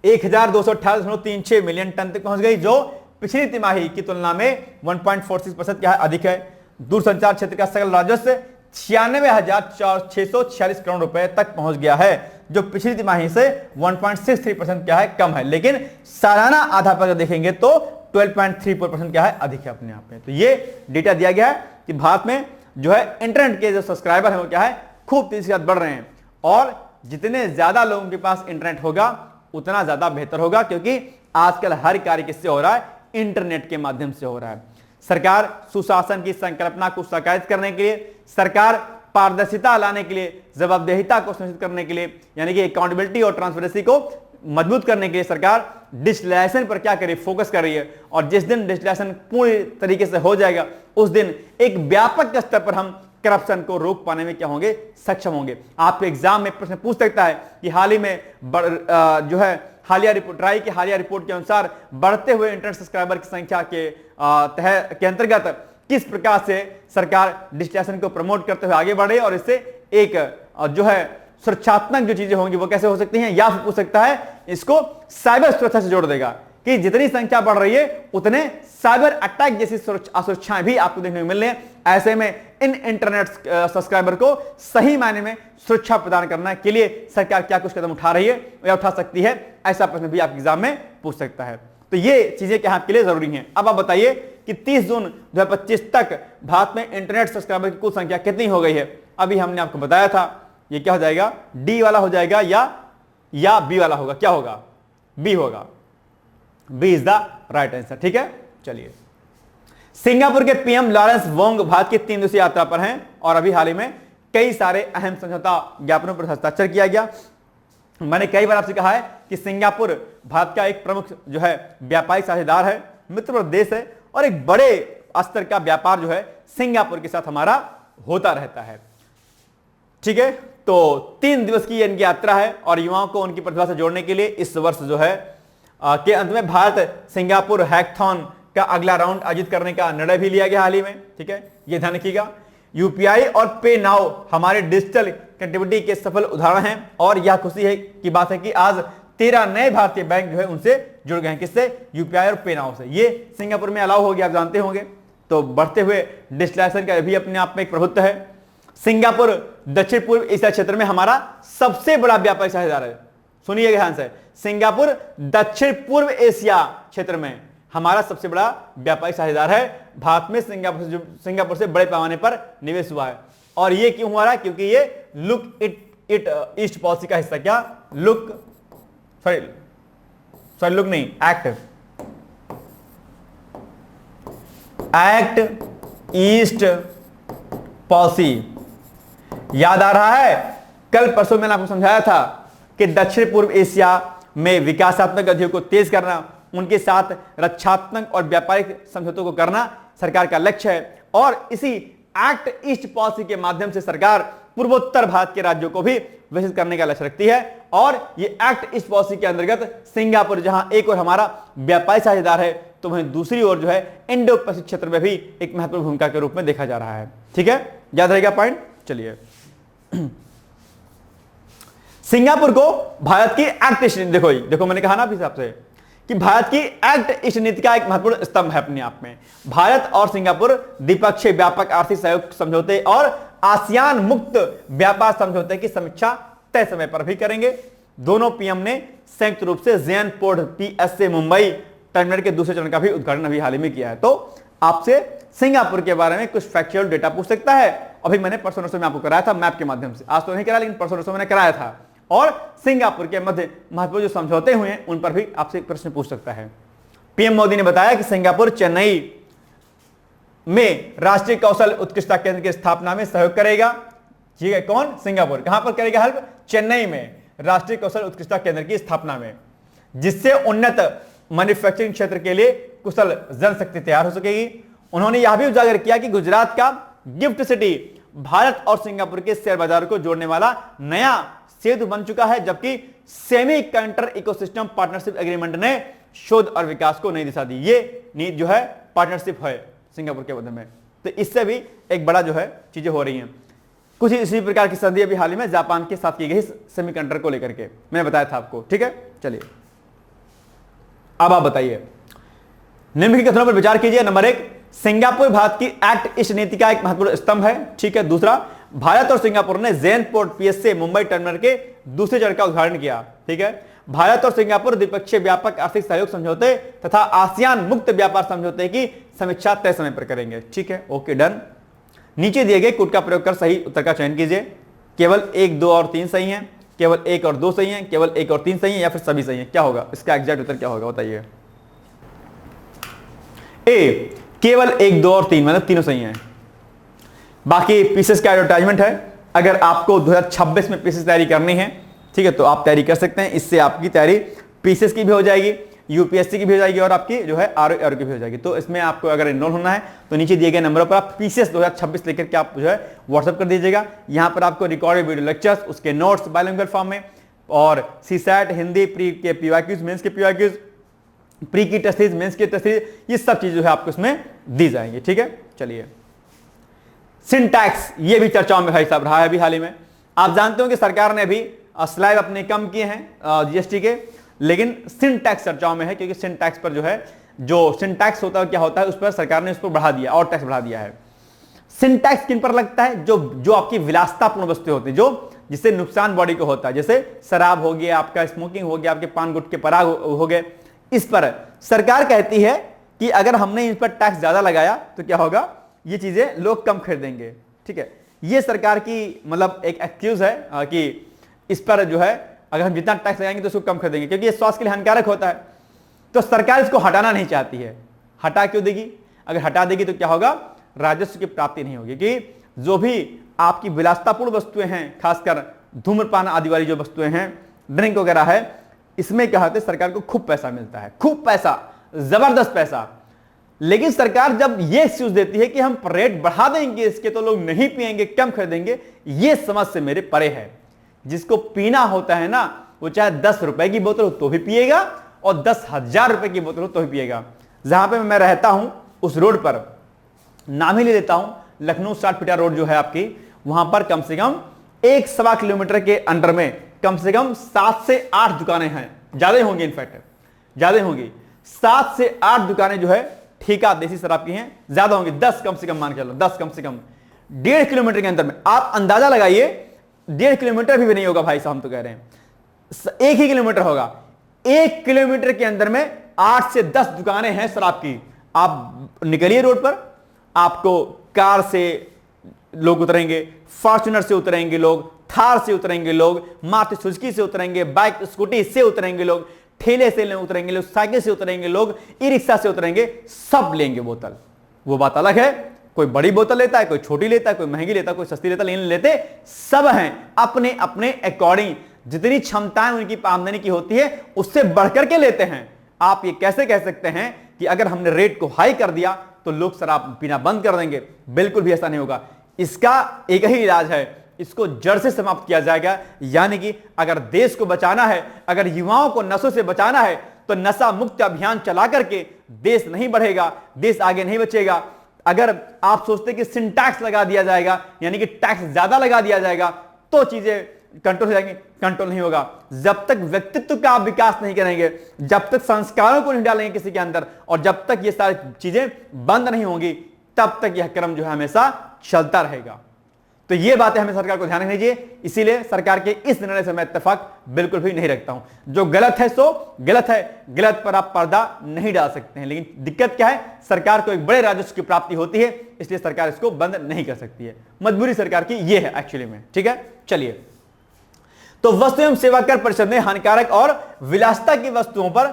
1228.36 मिलियन टन तक पहुंच गई, जो पिछली तिमाही की तुलना में 1.46% क्या है अधिक है। दूरसंचार क्षेत्र का सकल राजस्व 96,646 करोड़ रुपए तक पहुंच गया है, जो पिछली तिमाही से 1.63% क्या है कम है, लेकिन सालाना आधार पर देखेंगे तो 12.34% क्या है अधिक है अपने आप में। तो ये डेटा दिया गया है कि भारत में जो है इंटरनेट के जो सब्सक्राइबर है वो क्या है खूब तेजी से बढ़ रहे हैं, और जितने ज्यादा लोगों के पास इंटरनेट होगा उतना ज्यादा बेहतर होगा, क्योंकि आजकल हर कार्य किससे हो रहा है? इंटरनेट के माध्यम से हो रहा है। सरकार सुशासन की संकल्पना को साकार करने के लिए, सरकार पारदर्शिता लाने के लिए, जवाबदेहिता को सुनिश्चित करने के लिए, यानी कि अकाउंटेबिलिटी और ट्रांसपेरेंसी को मजबूत करने के लिए सरकार डिजिटलाइजेशन पर क्या कर रही है? फोकस कर रही है। और जिस दिन डिजिटलाइजेशन पूरी तरीके से हो जाएगा उस दिन एक व्यापक स्तर पर हम करप्शन को रोक पाने में क्या होंगे? सक्षम होंगे। आपके एग्जाम में प्रश्न पूछ सकता है कि हाल ही में जो है हालिया रिपोर्ट, ट्राई की हालिया रिपोर्ट के अनुसार बढ़ते हुए इंटरनेट सब्सक्राइबर की संख्या के अंतर्गत किस प्रकार से सरकार डिजिटलाइजेशन को प्रमोट करते हुए आगे बढ़े, और इससे एक जो है सुरक्षात्मक जो चीजें होंगी वो कैसे हो सकती हैं, या फिर पूछ सकता है इसको साइबर सुरक्षा से जोड़ देगा कि जितनी संख्या बढ़ रही है उतने साइबर अटैक जैसी असुरक्षाएं भी आपको देखने को मिल रही है। ऐसे में इन इंटरनेट सब्सक्राइबर को सही मायने में सुरक्षा प्रदान करने के लिए सरकार क्या कुछ कदम उठा रही है या उठा सकती है, ऐसा प्रश्न भी आपके एग्जाम में पूछ सकता है। तो ये चीजें क्या आपके लिए जरूरी हैं। अब आप बताइए कि 30 जून 2025 तक भारत में इंटरनेट सब्सक्राइबर की कुल संख्या कितनी हो गई है। अभी हमने आपको बताया था, ये क्या हो जाएगा, डी वाला हो जाएगा या बी वाला होगा, क्या होगा, बी होगा, B is the right answer. ठीक है, चलिए। सिंगापुर के पीएम लॉरेंस वोंग भारत की 3 दिवसीय यात्रा पर हैं और अभी हाल ही में कई सारे अहम समझौता ज्ञापनों पर हस्ताक्षर किया गया। मैंने कई बार आपसे कहा है कि सिंगापुर भारत का एक प्रमुख जो है व्यापारिक साझेदार है, मित्र देश है और एक बड़े स्तर का व्यापार जो है सिंगापुर के साथ हमारा होता रहता है। ठीक है, तो 3 दिवस की इनकी यात्रा है और युवाओं को उनकी प्रतिभा से जोड़ने के लिए इस वर्ष जो है के अंत में भारत सिंगापुर हैकथॉन का अगला राउंड आयोजित करने का निर्णय भी लिया गया हाल ही में। ठीक है, ये ध्यान रखिएगा। यूपीआई और पे नाउ हमारे डिजिटल कनेक्टिविटी के सफल उदाहरण हैं और यह खुशी है की बात है कि आज 13 नए भारतीय बैंक जो है उनसे जुड़ गए हैं। किससे? यूपीआई और पे नाउ से। ये सिंगापुर में अलाउ हो गया, आप जानते होंगे। तो बढ़ते हुए डिजिटलाइजेशन का भी अपने आप में एक प्रभुत्व है। सिंगापुर दक्षिण पूर्व एशिया क्षेत्र में हमारा सबसे बड़ा व्यापारिक साझेदार है। सुनिएगा ध्यान से, सिंगापुर दक्षिण पूर्व एशिया क्षेत्र में हमारा सबसे बड़ा व्यापारिक साझेदार है। भारत में सिंगापुर से बड़े पैमाने पर निवेश हुआ है और ये क्यों हुआ है? क्योंकि ये लुक इट ईस्ट पॉलिसी का हिस्सा। क्या? लुक नहीं, एक्ट ईस्ट पॉलिसी। याद आ रहा है? कल परसों मैंने आपको समझाया था कि दक्षिण पूर्व एशिया में विकासात्मक गतिविधियों को तेज करना, उनके साथ रक्षात्मक और व्यापारिक समझौतों को करना सरकार का लक्ष्य है और इसी एक्ट ईस्ट पॉलिसी के माध्यम से सरकार पूर्वोत्तर भारत के राज्यों को भी विकसित करने का लक्ष्य रखती है। और ये एक्ट ईस्ट पॉलिसी के अंतर्गत सिंगापुर जहां एक और हमारा व्यापारिक साझेदार है, तो वहीं दूसरी ओर जो है इंडो पैसिफिक क्षेत्र में भी एक महत्वपूर्ण भूमिका के रूप में देखा जा रहा है। ठीक है, याद रहेगा पॉइंट। चलिए, सिंगापुर को भारत की एक्ट ईस्ट, देखो मैंने कहा ना अभी हिसाब से कि भारत की एक्ट ईस्ट नीति का एक महत्वपूर्ण स्तंभ है अपने आप में। भारत और सिंगापुर द्विपक्षीय व्यापक आर्थिक सहयोग समझौते और आसियान मुक्त व्यापार समझौते की समीक्षा तय समय पर भी करेंगे। दोनों पीएम ने संयुक्त रूप से Jain port PSA Mumbai terminal के दूसरे चरण का भी उद्घाटन अभी हाल ही में किया है। तो आपसे सिंगापुर के बारे में कुछ फैक्चुअल डेटा पूछ सकता है। अभी मैंने परसों में आपको कराया था मैप के माध्यम से, आज तो नहीं कराया लेकिन परसों मैंने कराया था। और सिंगापुर के मध्य महत्वपूर्ण जो समझौते हुए हैं उन पर भी आपसे प्रश्न पूछ सकता है। पीएम मोदी ने बताया कि सिंगापुर चेन्नई में राष्ट्रीय कौशल उत्कृष्टता केंद्र की स्थापना में सहयोग करेगा। ठीक है, कौन? सिंगापुर। कहां पर करेगा हेल्प? चेन्नई में राष्ट्रीय कौशल उत्कृष्टता केंद्र की स्थापना में, जिससे उन्नत मैन्युफैक्चरिंग क्षेत्र के लिए कुशल जनशक्ति तैयार हो सकेगी। उन्होंने यह भी उजागर किया कि गुजरात का गिफ्ट सिटी भारत और सिंगापुर के शेयर बाजार को जोड़ने वाला नया सेतु बन चुका है, जबकि semi conductor ecosystem partnership agreement ने शोध और विकास को नई दिशा दी। ये नीति जो है पार्टनरशिप है सिंगापुर के मध्य में, तो इससे भी एक बड़ा जो है चीजें हो रही हैं। कुछ इसी प्रकार की संधि अभी हाल ही में जापान के साथ की गई सेमी कंडक्टर को लेकर के मैंने बताया था आपको। ठीक है, चलिए अब आप बताइए, निम्नलिखित कथनों पर विचार कीजिए। नंबर 1, सिंगापुर भारत की एक्ट ईस्ट नीति का एक महत्वपूर्ण स्तंभ है। ठीक है। दूसरा, भारत और सिंगापुर ने Jain port PSA Mumbai terminal के दूसरे चरण का उद्घाटन किया। ठीक है। भारत और सिंगापुर द्विपक्षीय व्यापक आर्थिक सहयोग समझौते तथा आसियान मुक्त व्यापार समझौते की समीक्षा तय समय पर करेंगे। ठीक है, ओके, डन। नीचे दिए गए कोड का प्रयोग कर सही उत्तर का चयन कीजिए। केवल 1, 2 और 3 सही हैं, केवल 1 और 2 सही हैं, केवल 1 और 3 सही हैं, या फिर सभी सही हैं? क्या होगा इसका एग्जैक्ट उत्तर? क्या होगा बताइए? ए, केवल 1, 2 और 3 मतलब तीनों सही हैं। बाकी पीसेस का एडवर्टाइजमेंट है। अगर आपको 2026 में पीसेस तैयारी करनी है, ठीक है, तो आप तैयारी कर सकते हैं। इससे आपकी तैयारी पीसेस की भी हो जाएगी, यूपीएससी की भी हो जाएगी और आपकी जो है आर की भी हो जाएगी। तो इसमें आपको अगर इनरोल होना है तो नीचे दिए गए नंबरों पर आप पीसेस 2026 लेकर के आप जो है व्हाट्सएप कर दीजिएगा। यहां पर आपको रिकॉर्डेड वीडियो लेक्चर्स, उसके नोट्स बाइलिंगुअल फॉर्म में, और सीसैट हिंदी प्री के पीवाईक्यूज, मेंस के पीवाईक्यूज, प्री की टेस्ट सीरीज, मेंस की टेस्ट सीरीज, ये सब चीज जो है आपको इसमें दी जाएंगी। ठीक है, चलिए। सिंटैक्स, ये भी चर्चाओं में भाई साहब रहा है अभी हाल ही में। आप जानते हो कि सरकार ने अभी स्लैब अपने कम किए हैं जीएसटी के, लेकिन सिन टैक्स चर्चाओं में है, क्योंकि सिन टैक्स पर जो है, जो सिन टैक्स होता है क्या होता है, उस पर सरकार ने उस पर बढ़ा दिया और टैक्स बढ़ा दिया है। सिन टैक्स किन पर लगता है? जो आपकी विलासतापूर्ण वस्तुएं होती है, जो जिससे नुकसान बॉडी को होता है, जैसे शराब हो गया, आपका स्मोकिंग हो गया, आपके पान गुटके पराग हो गए, इस पर सरकार कहती है कि अगर हमने इन पर टैक्स ज्यादा लगाया तो क्या होगा, ये चीजें लोग कम खरीदेंगे। ठीक है, ये सरकार की मतलब एक एक्सक्यूज है कि इस पर जो है अगर हम जितना टैक्स लगाएंगे तो उसको कम खरीदेंगे, क्योंकि ये स्वास्थ्य के लिए हानिकारक होता है। तो सरकार इसको हटाना नहीं चाहती है। हटा क्यों देगी? अगर हटा देगी तो क्या होगा, राजस्व की प्राप्ति नहीं होगी, कि जो भी आपकी विलासतापूर्ण वस्तुएं हैं, खासकर धूम्रपान आदि वाली जो वस्तुएं हैं, ड्रिंक वगैरह है, इसमें क्या होता है, सरकार को खूब पैसा मिलता है, खूब पैसा, जबरदस्त पैसा। लेकिन सरकार जब ये एक्सक्यूज देती है कि हम रेट बढ़ा देंगे इसके तो लोग नहीं पिएंगे, कम खरीदेंगे, ये समझ से मेरे परे है। जिसको पीना होता है ना, वो चाहे 10 रुपए की बोतल हो तो भी पिएगा और 10,000 रुपए की बोतल हो तो भी पिएगा। जहां पे मैं रहता हूं उस रोड पर, नाम ही ले लेता हूं, लखनऊ 60 फीटा रोड जो है आपकी, वहां पर कम से कम 1.25 किलोमीटर के अंडर में कम से कम 7 से 8 दुकानें हैं, ज्यादा होंगी, इनफैक्ट ज्यादा होंगी, 7 से 8 दुकानें जो है ठेका देसी शराब की हैं, ज्यादा होंगी, 10 कम से कम मान के चलो, 10 कम से कम 1.5 किलोमीटर के अंदर में। आप अंदाजा लगाइए, 1.5 किलोमीटर भी नहीं होगा भाई साहब, हम तो कह रहे हैं 1 ही किलोमीटर होगा। 1 किलोमीटर के अंदर में 8 से 10 दुकानें हैं शराब की। आप निकलिए रोड पर, आपको कार से लोग उतरेंगे, फॉर्च्यूनर से उतरेंगे लोग, थार से उतरेंगे लोग, मारुति सुजुकी से उतरेंगे, बाइक स्कूटी से उतरेंगे लोग, ठेले से उतरेंगे लोग, साइकिल से उतरेंगे लोग, ई रिक्शा से उतरेंगे, सब लेंगे बोतल। वो बात अलग है, कोई बड़ी बोतल लेता है, कोई छोटी लेता है, कोई महंगी लेता है, कोई सस्ती लेता है, लेकिन लेते सब हैं अपने अपने अकॉर्डिंग। जितनी क्षमताएं उनकी आमदनी की होती है उससे बढ़कर के लेते हैं। आप ये कैसे कह सकते हैं कि अगर हमने रेट को हाई कर दिया तो लोग शराब पीना बंद कर देंगे? बिल्कुल भी ऐसा नहीं होगा। इसका एक ही इलाज है, इसको जड़ से समाप्त किया जाएगा। यानी कि अगर देश को बचाना है, अगर युवाओं को नशों से बचाना है, तो नशा मुक्त अभियान चला करके देश नहीं बढ़ेगा, देश आगे नहीं बचेगा। अगर आप सोचते कि सिन टैक्स लगा दिया जाएगा, यानी कि टैक्स ज्यादा लगा दिया जाएगा, तो चीजें कंट्रोल हो जाएंगी, कंट्रोल नहीं होगा। जब तक व्यक्तित्व का आप विकास नहीं करेंगे, जब तक संस्कारों को नहीं डालेंगे किसी के अंदर, और जब तक ये सारी चीजें बंद नहीं होंगी, तब तक यह क्रम जो है हमेशा चलता रहेगा। तो ये बातें हमें सरकार को ध्यान रखनी चाहिए। इसीलिए सरकार के इस निर्णय से मैं इत्तेफाक बिल्कुल भी नहीं रखता हूं। जो गलत है सो गलत है, गलत पर आप पर्दा नहीं डाल सकते हैं। लेकिन दिक्कत क्या है, सरकार को एक बड़े राजस्व की प्राप्ति होती है, इसलिए सरकार इसको बंद नहीं कर सकती है। मजबूरी सरकार की ये है एक्चुअली में। ठीक है, चलिए, तो वस्तु एवं सेवा कर परिषद ने हानिकारक और विलासिता की वस्तुओं पर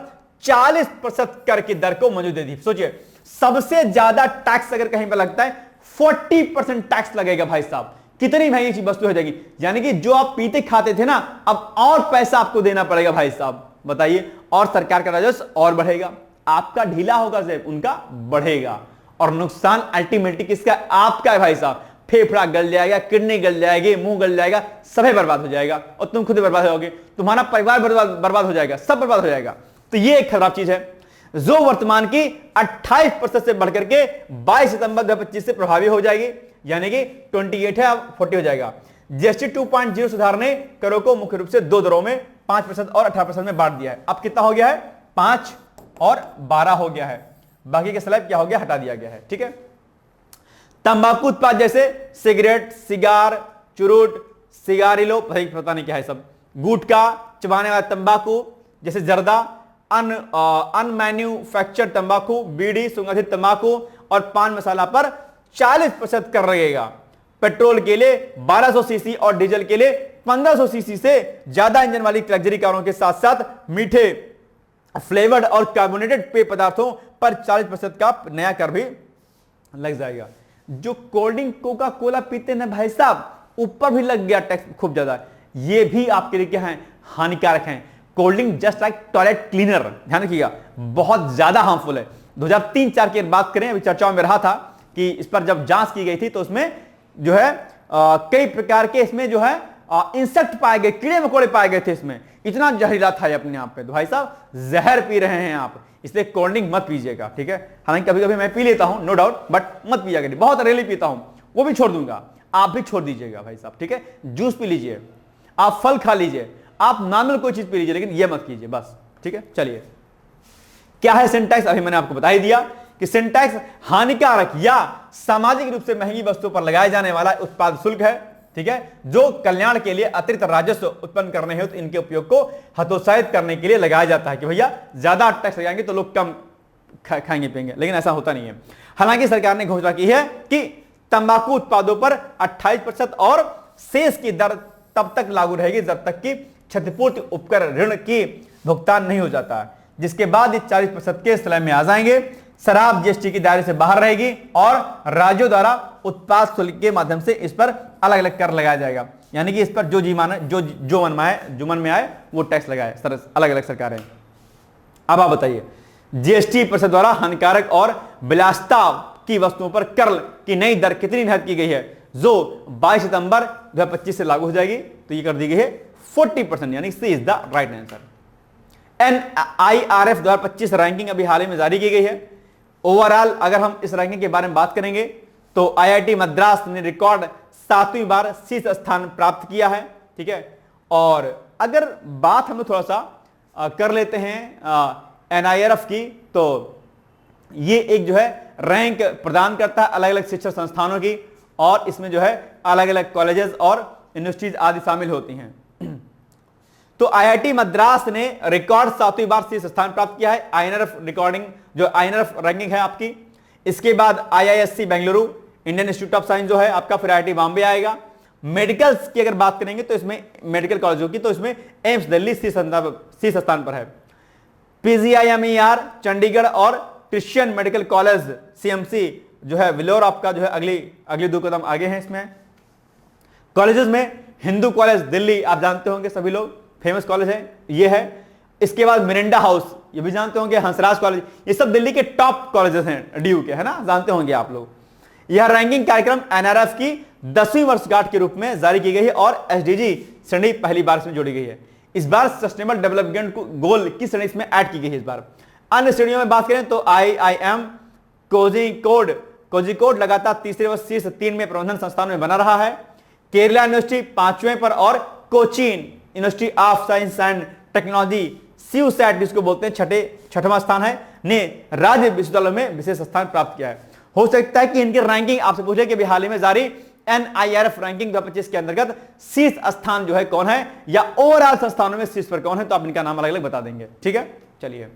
40% कर की दर को मंजूरी दे दी। सोचिए, सबसे ज्यादा टैक्स अगर कहीं पर लगता है 40% टैक्स लगेगा भाई साहब। कितनी महंगी चीज वस्तु हो जाएगी। यानी कि जो आप पीते खाते थे ना, अब और पैसा आपको देना पड़ेगा भाई साहब, बताइए। और सरकार का राजस्व और बढ़ेगा, आपका ढीला होगा जेब, उनका बढ़ेगा, और नुकसान अल्टीमेटली किसका? आपका है भाई साहब। फेफड़ा गल जाएगा, किडनी गल जाएगी, मुंह गल जाएगा, सभी बर्बाद हो जाएगा, और तुम खुद बर्बाद होगे, तुम्हारा परिवार बर्बाद हो जाएगा, सब बर्बाद हो जाएगा। तो ये एक खराब चीज है जो वर्तमान की 28% से बढ़कर के 22 सितंबर 2025 से प्रभावी हो जाएगी। यानी कि 28 है, अब 40 हो जाएगा। जीएसटी 2.0 सुधार ने करों को मुख्य रूप से 2 दरों में 5% और 18% में बांट दिया है। अब कितना हो गया है? 5 और 12 हो गया है। बाकी के स्लैब क्या हो गया? हटा दिया गया है। ठीक है, तंबाकू उत्पाद जैसे सिगरेट, सिगार, चुरूट, सिगारिलो, पता नहीं क्या है सब, गुटखा, चबाने वाला तंबाकू जैसे जर्दा, अनमैन्युफैक्चर्ड तंबाकू, बीड़ी, सुगंधित तंबाकू और पान मसाला पर 40% कर लगेगा। पेट्रोल के लिए 1200 सीसी और डीजल के लिए 1500 सीसी से ज्यादा इंजन वाली लग्जरी कारों के साथ साथ मीठे, फ्लेवर्ड और कार्बोनेटेड पेय पदार्थों पर 40% का नया कर भी लग जाएगा। जो कोल्ड ड्रिंक, कोका कोला पीते हैं भाई साहब, ऊपर भी लग गया टैक्स खूब ज्यादा। ये भी आपके लिए क्या है? हानिकारक है। Cold drink just like toilet cleaner, ध्यान रखिएगा, बहुत ज्यादा हार्मफुल है। 2003-4 की बात करें, अभी चर्चाओं में रहा था कि इस पर जब जांच की गई थी तो उसमें जो है कई प्रकार के इसमें जो है इंसेक्ट पाए गए, कीड़े मकोड़े पाए गए थे। इसमें इतना जहरीला था अपने आप पे। तो भाई साहब, जहर पी रहे हैं आप, इसलिए कोल्ड ड्रिंक मत पीजिएगा। ठीक है, हालांकि कभी कभी मैं पी लेता हूं, नो डाउट, बट मत पीजिएगा। बहुत रेयरली पीता हूं, वो भी छोड़ दूंगा, आप भी छोड़ दीजिएगा भाई साहब। ठीक है, जूस पी लीजिए, आप फल खा लीजिए, आप नॉर्मल कोई चीज पी लीजिए, लेकिन ये मत कीजिए, बस ठीक है, चलिए क्या है sin टैक्स, अभी मैंने आपको बता ही दिया कि sin टैक्स हानिकारक या सामाजिक रूप से महंगी वस्तुओं पर लगाए जाने वाला उत्पाद शुल्क है, ठीक है, जो कल्याण के लिए अतिरिक्त राजस्व उत्पन्न करने हेतु तो इनके उपयोग को हतोत्साहित करने के लिए लगाया जाता है कि भैया ज्यादा टैक्स लगाएंगे तो लोग कम खाएंगे पिएंगे, लेकिन ऐसा होता नहीं है। हालांकि सरकार ने घोषणा की है कि तंबाकू उत्पादों पर 28% और शेष की दर तब तक लागू रहेगी जब तक कि क्षतिपूर्ति उपकर ऋण की भुगतान नहीं हो जाता, जिसके बाद ये 40% के स्लैब में आ जाएंगे। शराब जीएसटी की दायरे से बाहर रहेगी और राज्यों द्वारा उत्पाद शुल्क के माध्यम से इस पर अलग अलग कर लगाया जाएगा, यानी कि इस पर जो मन में आए वो टैक्स लगाए अलग अलग सरकारें। अब आप बताइए जीएसटी परिषद द्वारा हानिकारक और विलासिता की वस्तुओं पर कर की नई दर कितनी निर्धारित की गई है, जो 22 सितंबर 2025 से लागू हो जाएगी। तो ये कर दी गई है 40%, यानी C is the right answer. NIRF 2025 ranking अभी हाल ही में जारी की गई है। ओवरऑल अगर हम इस रैंकिंग के बारे में बात करेंगे तो IIT मद्रास ने रिकॉर्ड 7वीं बार शीर्ष स्थान प्राप्त किया है, ठीक है। और अगर बात हम थोड़ा सा कर लेते हैं NIRF की, तो ये एक जो है रैंक प्रदान करता है अलग अलग शिक्षा संस्थानों की, और इसमें जो है अलग अलग कॉलेजेस और यूनिवर्सिटीज आदि शामिल होती हैं। तो IIT मद्रास ने रिकॉर्ड 7वीं बार शीर्ष स्थान प्राप्त किया है INRF रिकॉर्डिंग, जो INRF रैंकिंग है आपकी। इसके बाद IISc Bengaluru, Indian institute of science जो है आपका, फिर IIT बॉम्बे आएगा। मेडिकल्स की अगर बात करेंगे तो इसमें मेडिकल कॉलेजों की, तो इसमें एम्स दिल्ली शीर्ष स्थान पर है। PGIMER चंडीगढ़ और क्रिश्चियन मेडिकल कॉलेज CMC जो है विलोर आपका जो है अगली 2 कदम आगे हैं। इसमें कॉलेजेस में हिंदू कॉलेज दिल्ली आप जानते होंगे सभी लोग, फेमस कॉलेज है ये है। इसके बाद मिरिंडा हाउस, ये भी जानते होंगे, हंसराज कॉलेज, ये सब दिल्ली के टॉप कॉलेजेस हैं DU के, है ना, जानते होंगे आप लोग। यह रैंकिंग कार्यक्रम NRF की 10वीं वर्षगांठ के रूप में जारी की गई है और SDG श्रेणी पहली बार इसमें जोड़ी गई है। इस बार सस्टेनेबल डेवलपमेंट गोल की श्रेणी इसमें ऐड की गई है इस बार। अन्य श्रेणियों में बात करें तो IIM कोझिकोड लगातार तीसरे व शीर्ष 3 में प्रबंधन संस्थान में बना रहा है। केरला यूनिवर्सिटी 5वें पर और Cochin university of science and technology CUSAT जिसको बोलते हैं छठवां स्थान है, ने राज्य विश्वविद्यालयों में विशेष स्थान प्राप्त किया है। हो सकता है कि इनकी रैंकिंग आपसे पूछे कि हाल ही में जारी NIRF रैंकिंग 2025 के अंतर्गत शीर्ष स्थान जो है कौन है, या ओवरऑल संस्थानों में शीर्ष पर कौन है, तो आप इनका नाम अलग अलग बता देंगे, ठीक है। चलिए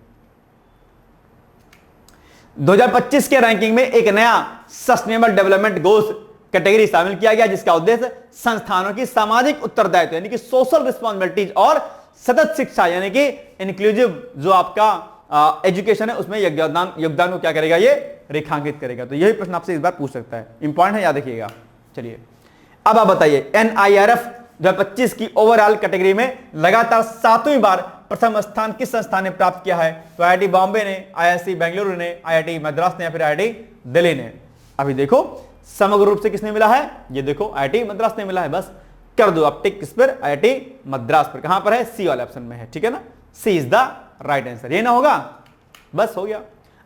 2025 के रैंकिंग में एक नया सस्टेनेबल डेवलपमेंट गोल्स कैटेगरी शामिल किया गया, जिसका उद्देश्य संस्थानों की सामाजिक उत्तरदायित्व यानी कि सोशल रिस्पॉन्सिबिलिटीज और सतत शिक्षा यानी कि इंक्लूसिव जो आपका एजुकेशन है उसमें योगदान को क्या करेगा, ये रेखांकित करेगा। तो यही प्रश्न आपसे इस बार पूछ सकता है, इंपॉर्टेंट है, याद रखिएगा। चलिए अब आप बताइए NIRF 2025 की ओवरऑल कैटेगरी में लगातार 7वीं बार प्रथम स्थान किस संस्थान ने प्राप्त किया है, तो IIT बॉम्बे ने, IISc बेंगलुरु ने, IIT मद्रास ने या फिर IIT दिल्ली ने। अभी देखो समग्र रूप से किसने मिला है, ये देखो IIT मद्रास ने मिला है। बस कर दो आप टिक किस पर, IIT मद्रास पर। कहां पर है, C वाले ऑप्शन में है, ठीक है ना, C is the right answer. ये ना होगा, बस हो गया।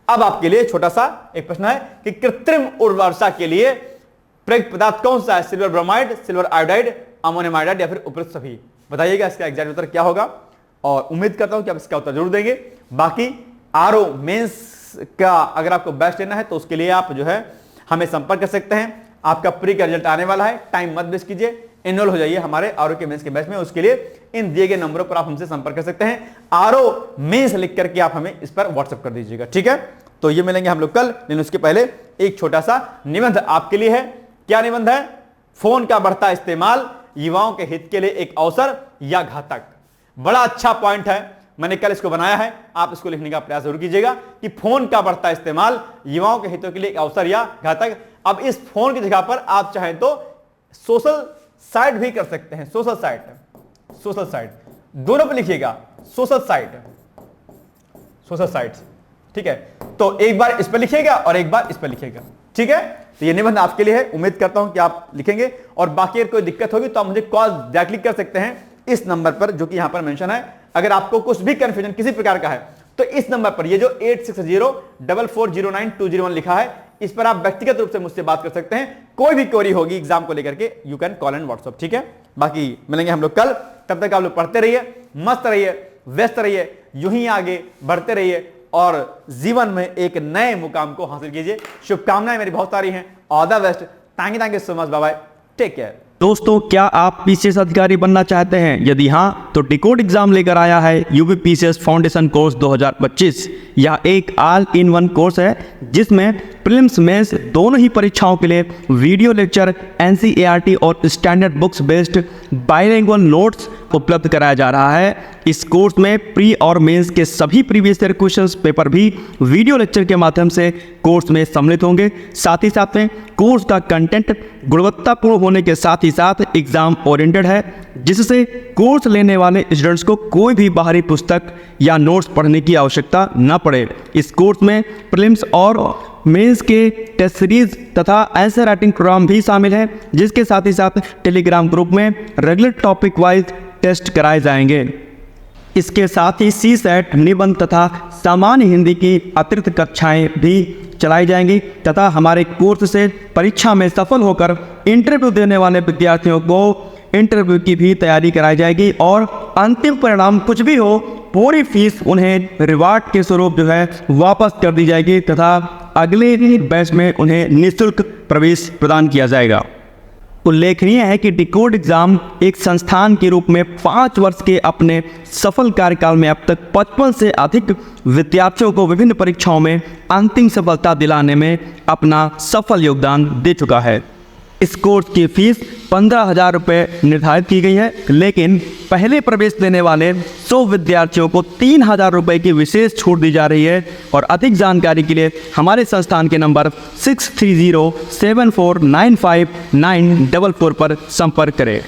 अब आपके लिए छोटा सा एक प्रश्न है कि कृत्रिम उर्वरता के लिए प्रयुक्त पदार्थ कौन सा है, silver bromide, silver iodide, ammonium iodide या फिर उपरोक्त सभी। बताइएगा इसका एग्जैक्ट उत्तर क्या होगा, और उम्मीद करता हूं कि आप इसका उत्तर जरूर देंगे। बाकी RO मेंस का अगर आपको बैच लेना है तो उसके लिए आप जो है हमें संपर्क कर सकते हैं। आपका प्री का रिजल्ट आने वाला है, टाइम मत वेस्ट कीजिए, एनरोल हो जाइए हमारे RO के मेंस के बैच में। उसके लिए इन दिए गए नंबरों पर आप हमसे संपर्क कर सकते हैं। RO मेंस लिख करके आप हमें इस पर व्हाट्सएप कर दीजिएगा, ठीक है। तो ये मिलेंगे हम लोग कल, लेकिन उसके पहले एक छोटा सा निबंध आपके लिए है। क्या निबंध है, फोन का बढ़ता इस्तेमाल युवाओं के हित के लिए एक अवसर या घातक। बड़ा अच्छा पॉइंट है, मैंने कल इसको बनाया है, आप इसको लिखने का प्रयास जरूर कीजिएगा कि फोन का बढ़ता इस्तेमाल युवाओं के हितों के लिए एक अवसर या घातक। अब इस फोन की जगह पर आप चाहें तो सोशल साइट भी कर सकते हैं, सोशल साइट दोनों पर लिखिएगा, सोशल साइट, ठीक है। तो एक बार इस पर लिखिएगा और एक बार इस पर लिखिएगा, ठीक है। तो ये निबंध आपके लिए है, उम्मीद करता हूं कि आप लिखेंगे। और बाकी अगर कोई दिक्कत होगी तो आप मुझे कॉल डायरेक्टली कर सकते हैं इस नंबर पर जो कि यहां पर मेंशन है। अगर आपको कुछ भी कंफ्यूजन किसी प्रकार का है तो इस नंबर पर, ये जो 8604409201 लिखा है, इस पर आप व्यक्तिगत रूप से मुझसे बात कर सकते हैं। कोई भी क्वेरी होगी एग्जाम को लेकर के, you can call and WhatsApp, ठीक है। बाकी मिलेंगे हम लोग कल, तब तक आप लोग पढ़ते रहिए, मस्त रहिए, व्यस्त रहिए, यूं ही आगे बढ़ते रहिए और जीवन में एक नए मुकाम को हासिल कीजिए। शुभकामनाएं मेरी बहुत सारी हैं। All the best. Thank you so much. Bye bye. Take care. दोस्तों, क्या आप पीसीएस अधिकारी बनना चाहते हैं? यदि हाँ, तो डिकोड एग्जाम लेकर आया है यूपी पीसीएस फाउंडेशन कोर्स 2025। यह एक ऑल इन वन कोर्स है जिसमें प्रीलिम्स मेंस दोनों ही परीक्षाओं के लिए वीडियो लेक्चर, एनसीईआरटी और standard books based bilingual notes उपलब्ध कराया जा रहा है। इस कोर्स में प्री और मेंस के सभी प्रीवियस ईयर क्वेश्चंस पेपर भी वीडियो लेक्चर के माध्यम से कोर्स में सम्मिलित होंगे। साथ ही साथ में कोर्स का कंटेंट गुणवत्तापूर्ण होने के साथ ही साथ एग्जाम ओरिएंटेड है, जिससे कोर्स लेने वाले स्टूडेंट्स को कोई भी बाहरी पुस्तक या नोट्स पढ़ने की आवश्यकता न पड़े। इस कोर्स में प्रीलिम्स और मेंस के टेस्ट सीरीज तथा आंसर राइटिंग प्रोग्राम भी शामिल है, जिसके साथ ही साथ टेलीग्राम ग्रुप में रेगुलर टॉपिक वाइज टेस्ट कराए जाएंगे। इसके साथ ही सीसेट, निबंध तथा सामान्य हिंदी की अतिरिक्त कक्षाएं भी चलाई जाएंगी तथा हमारे कोर्स से परीक्षा में सफल होकर इंटरव्यू देने वाले विद्यार्थियों को इंटरव्यू की भी तैयारी कराई जाएगी और अंतिम परिणाम कुछ भी हो, पूरी फीस उन्हें रिवार्ड के स्वरूप जो है वापस कर दी जाएगी तथा अगले बैच में उन्हें निःशुल्क प्रवेश प्रदान किया जाएगा। उल्लेखनीय है कि डिकोड एग्जाम एक संस्थान के रूप में 5 वर्ष के अपने सफल कार्यकाल में अब तक 55 से अधिक विद्यार्थियों को विभिन्न परीक्षाओं में अंतिम सफलता दिलाने में अपना सफल योगदान दे चुका है। इस कोर्स की फीस 15,000 रुपये निर्धारित की गई है, लेकिन पहले प्रवेश लेने वाले 100 विद्यार्थियों को 3,000 रुपये की विशेष छूट दी जा रही है। और अधिक जानकारी के लिए हमारे संस्थान के नंबर 6307495944 पर संपर्क करें।